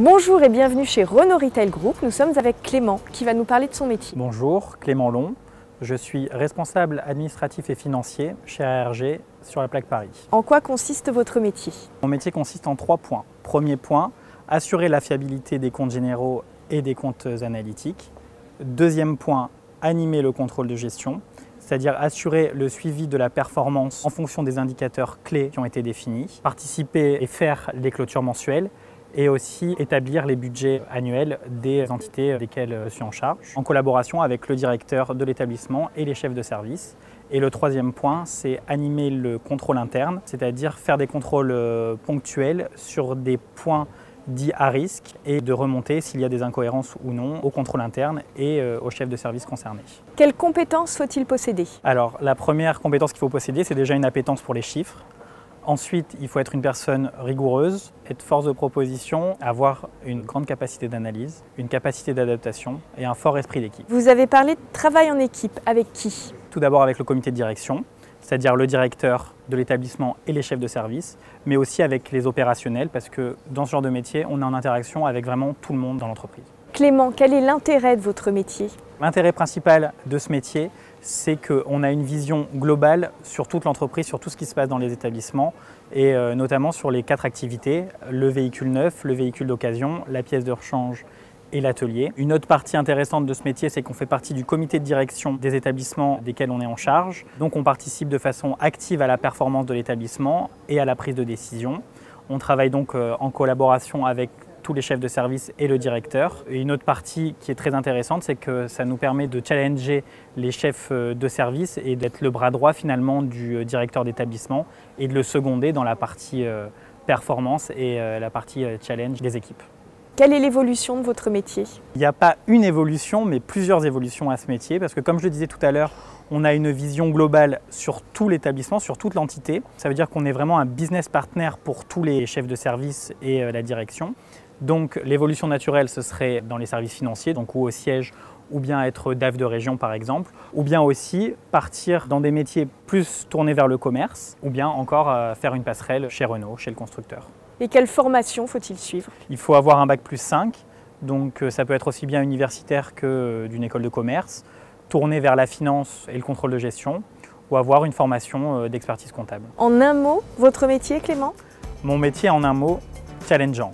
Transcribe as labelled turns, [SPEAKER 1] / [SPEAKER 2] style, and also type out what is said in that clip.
[SPEAKER 1] Bonjour et bienvenue chez Renault Retail Group. Nous sommes avec Clément qui va nous parler de son métier.
[SPEAKER 2] Bonjour, Clément Long. Je suis responsable administratif et financier chez ARG sur la plaque Paris.
[SPEAKER 1] En quoi consiste votre métier?
[SPEAKER 2] Mon métier consiste en 3 points. Premier point, assurer la fiabilité des comptes généraux et des comptes analytiques. Deuxième point, animer le contrôle de gestion, c'est-à-dire assurer le suivi de la performance en fonction des indicateurs clés qui ont été définis, participer et faire les clôtures mensuelles et aussi établir les budgets annuels des entités desquelles je suis en charge, en collaboration avec le directeur de l'établissement et les chefs de service. Et le troisième point, c'est animer le contrôle interne, c'est-à-dire faire des contrôles ponctuels sur des points dits à risque et de remonter s'il y a des incohérences ou non au contrôle interne et aux chefs de service concernés.
[SPEAKER 1] Quelles compétences faut-il posséder?
[SPEAKER 2] Alors, la première compétence qu'il faut posséder, c'est déjà une appétence pour les chiffres. Ensuite, il faut être une personne rigoureuse, être force de proposition, avoir une grande capacité d'analyse, une capacité d'adaptation et un fort esprit d'équipe.
[SPEAKER 1] Vous avez parlé de travail en équipe. Avec qui?
[SPEAKER 2] Tout d'abord avec le comité de direction, c'est-à-dire le directeur de l'établissement et les chefs de service, mais aussi avec les opérationnels parce que dans ce genre de métier, on est en interaction avec vraiment tout le monde dans l'entreprise.
[SPEAKER 1] Clément, quel est l'intérêt de votre métier?
[SPEAKER 2] L'intérêt principal de ce métier, c'est qu'on a une vision globale sur toute l'entreprise, sur tout ce qui se passe dans les établissements et notamment sur les 4 activités, le véhicule neuf, le véhicule d'occasion, la pièce de rechange et l'atelier. Une autre partie intéressante de ce métier, c'est qu'on fait partie du comité de direction des établissements desquels on est en charge. Donc on participe de façon active à la performance de l'établissement et à la prise de décision. On travaille donc en collaboration avec tous les chefs de service et le directeur. Et une autre partie qui est très intéressante, c'est que ça nous permet de challenger les chefs de service et d'être le bras droit finalement du directeur d'établissement et de le seconder dans la partie performance et la partie challenge des équipes.
[SPEAKER 1] Quelle est l'évolution de votre métier?
[SPEAKER 2] Il n'y a pas une évolution, mais plusieurs évolutions à ce métier, parce que comme je le disais tout à l'heure, on a une vision globale sur tout l'établissement, sur toute l'entité. Ça veut dire qu'on est vraiment un business partner pour tous les chefs de service et la direction. Donc l'évolution naturelle, ce serait dans les services financiers, donc ou au siège, ou bien être DAF de région par exemple, ou bien aussi partir dans des métiers plus tournés vers le commerce, ou bien encore faire une passerelle chez Renault, chez le constructeur.
[SPEAKER 1] Et quelle formation faut-il suivre?
[SPEAKER 2] Il faut avoir un bac+5, donc ça peut être aussi bien universitaire que d'une école de commerce, tourner vers la finance et le contrôle de gestion, ou avoir une formation d'expertise comptable.
[SPEAKER 1] En un mot, votre métier, Clément?
[SPEAKER 2] Mon métier en un mot, challengeant.